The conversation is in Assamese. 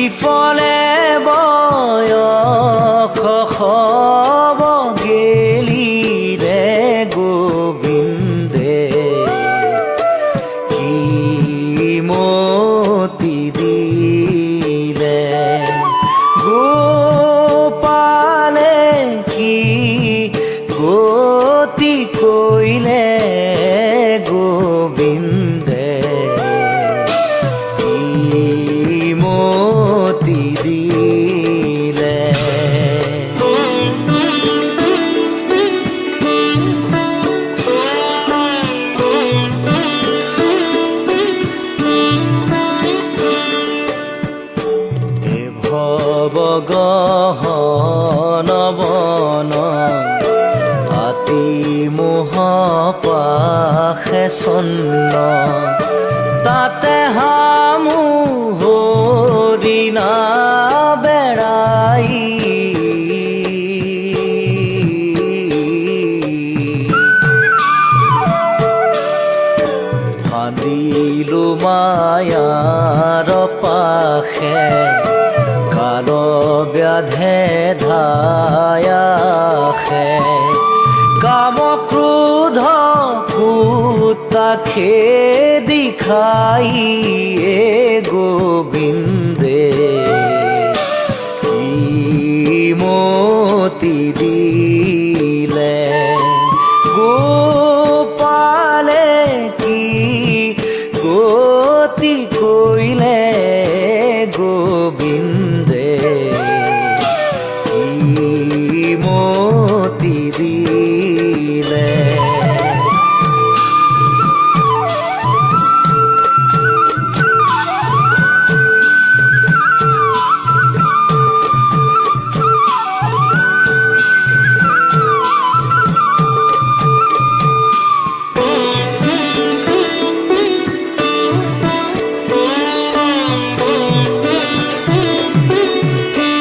ইফলে বয়স হব গেলি ৰে গোবিন্দে কি মতি দিলে গোপালে কি গতি কৰিলে গোবিন্দে কি মতি দিলে ভৱ গহন বন আতি মোহ পাশে চন্ন তাতে হামু হৰিণা বেৰাই ফান্দিলো মায়াৰ পাশে কাল ব্যাধে ধায়াখে কাম ক্ৰোধ কুতা খেদি খাই গোবিন্দে কি মতি দিলে গোপালে কি গতি কৰিলে গোবিন্দে